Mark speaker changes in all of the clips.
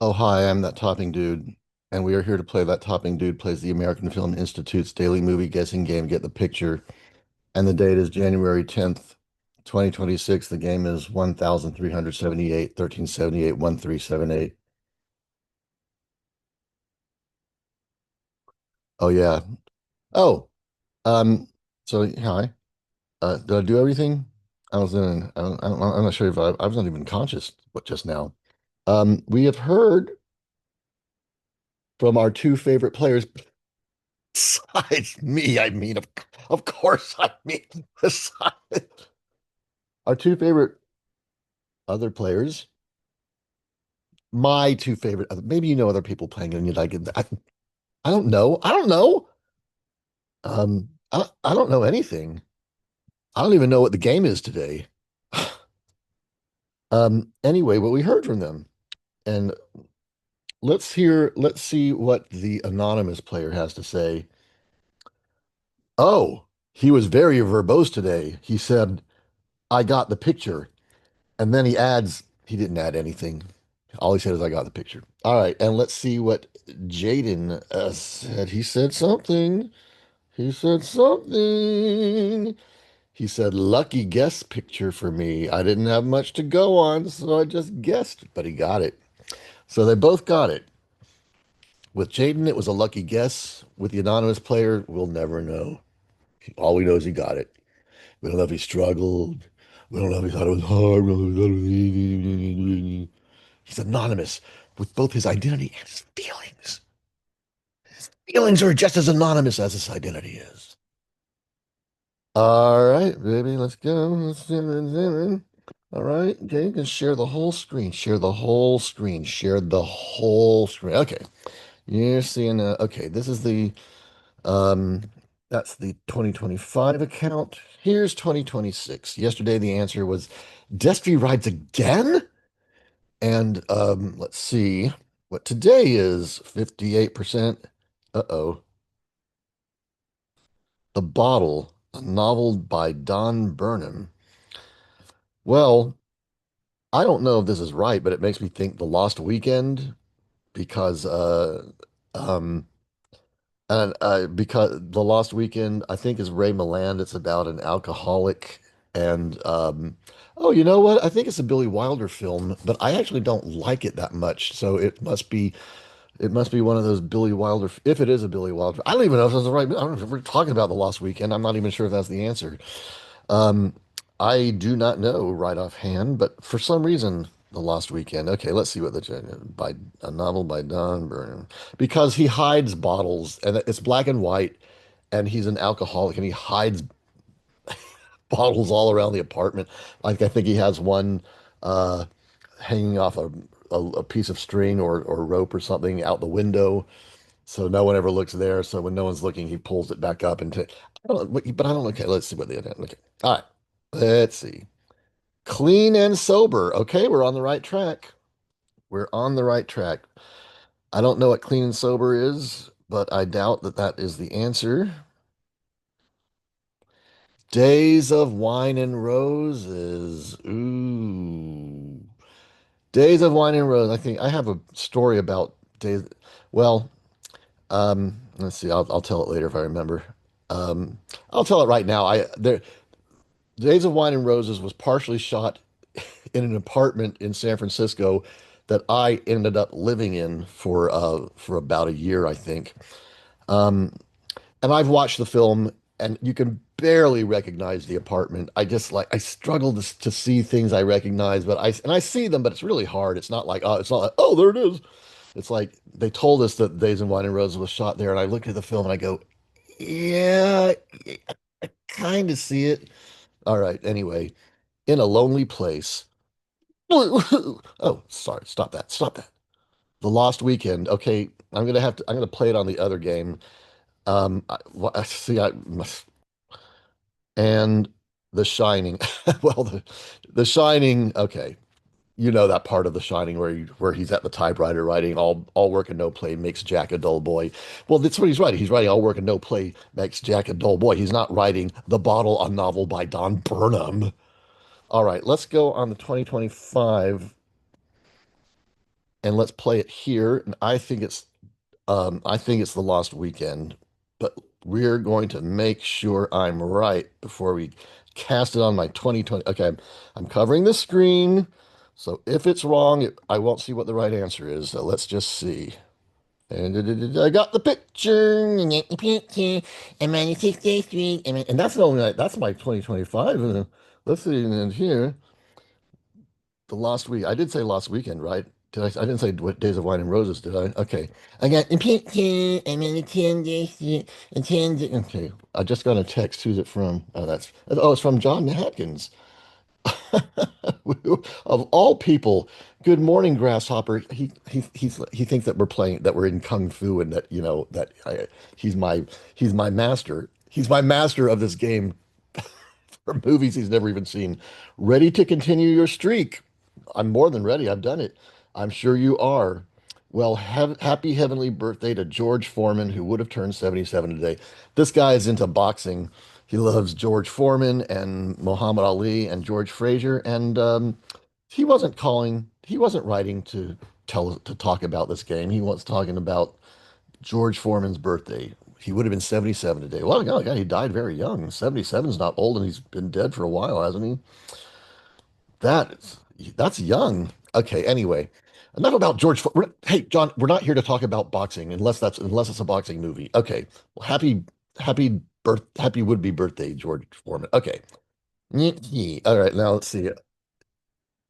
Speaker 1: Oh, hi, I'm that topping dude, and we are here to play That Topping Dude Plays the American Film Institute's daily movie guessing game, Get the Picture. And the date is January 10th, 2026. The game is 1378, 1378, 1378. Oh, yeah. Oh, um, so hi. Did I do everything? I'm not sure if I was not even conscious, but just now. We have heard from our two favorite players. Besides me, of course, besides our two favorite other players, my two favorite, maybe you know other people playing and you like it. I don't know. I don't know. I don't know anything. I don't even know what the game is today. Anyway, what we heard from them, and let's see what the anonymous player has to say. Oh, he was very verbose today. He said, I got the picture. And then he adds, he didn't add anything. All he said is, I got the picture. All right. And let's see what Jaden said. He said something. He said something. He said, lucky guess picture for me. I didn't have much to go on, so I just guessed, but he got it. So they both got it. With Jaden, it was a lucky guess. With the anonymous player, we'll never know. All we know is he got it. We don't know if he struggled. We don't know if he thought it was hard. We don't know if he thought it was easy. He's anonymous with both his identity and his feelings. His feelings are just as anonymous as his identity is. All right, baby, let's go. All right, okay, you can share the whole screen. Share the whole screen. Share the whole screen. Okay, you're seeing. Okay, this is the um, that's the 2025 account. Here's 2026. Yesterday, the answer was Destry rides again. And let's see what today is 58%. Uh-oh. The Bottle, a novel by Don Burnham. Well, I don't know if this is right, but it makes me think The Lost Weekend because um because The Lost Weekend, I think is Ray Milland. It's about an alcoholic and oh, you know what? I think it's a Billy Wilder film, but I actually don't like it that much. So it must be one of those Billy Wilder. If it is a Billy Wilder, I don't even know if that's the right. I don't know if we're talking about The Lost Weekend. I'm not even sure if that's the answer. Um, I do not know right offhand, but for some reason, The Lost Weekend. Okay, let's see what the by a novel by Don Burnham because he hides bottles and it's black and white, and he's an alcoholic and he hides bottles all around the apartment. Like I think he has one uh, hanging off a piece of string or rope or something out the window. So no one ever looks there. So when no one's looking, he pulls it back up and I don't, but I don't. Okay, let's see what the other. Okay, all right. Let's see. Clean and sober. Okay, we're on the right track. We're on the right track. I don't know what clean and sober is, but I doubt that that is the answer. Days of Wine and Roses. Ooh. Days of Wine and Roses. I think I have a story about days. Well, let's see. I'll tell it later if I remember. Um, I'll tell it right now. Days of Wine and Roses was partially shot in an apartment in San Francisco that I ended up living in for about a year, I think. And I've watched the film, and you can barely recognize the apartment. I struggle to see things I recognize, and I see them, but it's really hard. It's not like oh there it is. It's like they told us that Days of Wine and Roses was shot there, and I look at the film and I go, yeah, I kind of see it. All right. Anyway, in a lonely place. Oh, sorry. Stop that. Stop that. The Lost Weekend. Okay, I'm gonna play it on the other game. See, I must and The Shining. Well, the Shining. Okay, you know that part of The Shining where he's at the typewriter writing all work and no play makes Jack a dull boy. Well, that's what he's writing. He's writing all work and no play makes Jack a dull boy. He's not writing The Bottle, a novel by Don Burnham. All right, let's go on the 2025. and let's play it here. And I think it's The Lost Weekend, but we're going to make sure I'm right before we cast it on my 2020. Okay, I'm covering the screen, so if it's wrong, I won't see what the right answer is. So let's just see. And I got the picture. And get the picture. I'm on the 6th Street. And that's only that's my 2025. Let's see. And then here, the last week. I did say last weekend, right? Did I? I didn't say what Days of Wine and Roses, did I? Okay. I got the picture. I'm on the 10th Street. Okay. I just got a text. Who's it from? It's from John Hatkins. Of all people, good morning, Grasshopper. He thinks that we're in Kung Fu, and that he's my he's my master. He's my master of this game for movies he's never even seen. Ready to continue your streak? I'm more than ready. I've done it. I'm sure you are. Well, happy heavenly birthday to George Foreman, who would have turned 77 today. This guy is into boxing. He loves George Foreman and Muhammad Ali and George Frazier. And he wasn't writing to talk about this game. He was talking about George Foreman's birthday. He would have been 77 today. Well, God, he died very young. 77 is not old, and he's been dead for a while, hasn't he? That that's young. Okay, anyway, enough about Hey, John, we're not here to talk about boxing unless it's a boxing movie. Okay. Well, happy would-be birthday, George Foreman. Okay. All right, now let's see.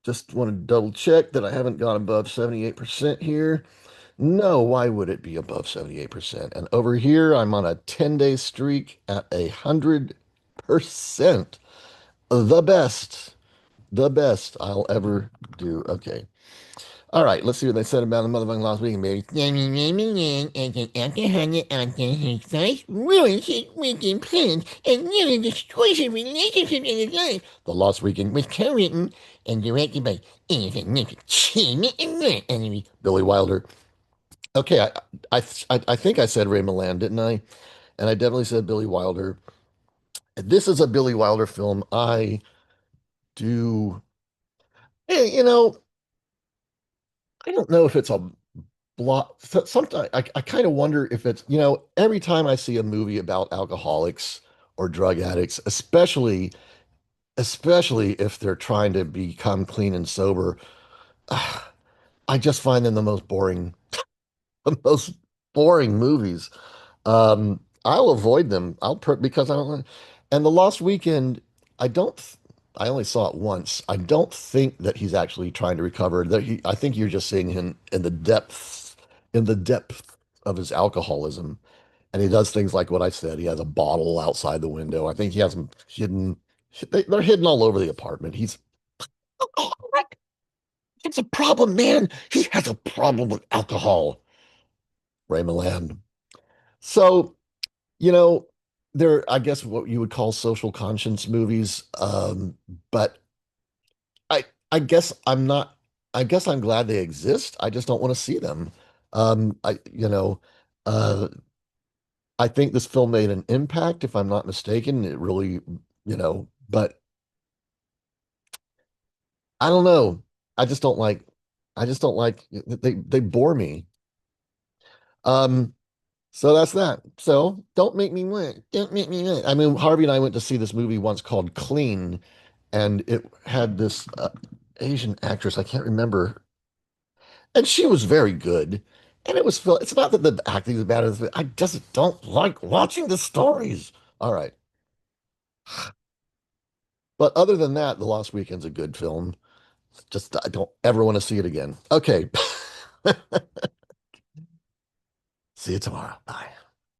Speaker 1: Just want to double check that I haven't gone above 78% here. No, why would it be above 78%? And over here, I'm on a 10-day streak at 100%. The best, the best I'll ever do. Okay. All right, let's see what they said about the motherfucking last weekend, baby. After 100 on his first ruins his weekend plans and nearly destroys his relationship in his life. The Lost Weekend was co-written and directed by enemy Billy Wilder. Okay, I think I said Ray Milland, didn't I? And I definitely said Billy Wilder. This is a Billy Wilder film. I do, you know, I don't know if it's a block. Sometimes I kind of wonder if it's, every time I see a movie about alcoholics or drug addicts, especially if they're trying to become clean and sober, I just find them the most boring movies. I'll avoid them. Because I don't. And The Lost Weekend, I don't. I only saw it once. I don't think that he's actually trying to recover. I think you're just seeing him in the depth of his alcoholism. And he does things like what I said. He has a bottle outside the window. I think he has them hidden. They're hidden all over the apartment. Oh, it's a problem, man. He has a problem with alcohol. Ray Milland. So. You know, they're, I guess, what you would call social conscience movies. But I guess I'm not, I guess I'm glad they exist. I just don't want to see them. Uh, I think this film made an impact, if I'm not mistaken. It really, but I don't know. I just don't like, they bore me. Um, So that's that. So don't make me win. Don't make me win. I mean, Harvey and I went to see this movie once called Clean, and it had this Asian actress, I can't remember, and she was very good. And it's not that the acting is bad, I just don't like watching the stories. All right. But other than that, The Lost Weekend's a good film. Just I don't ever want to see it again. Okay. See you tomorrow. Bye.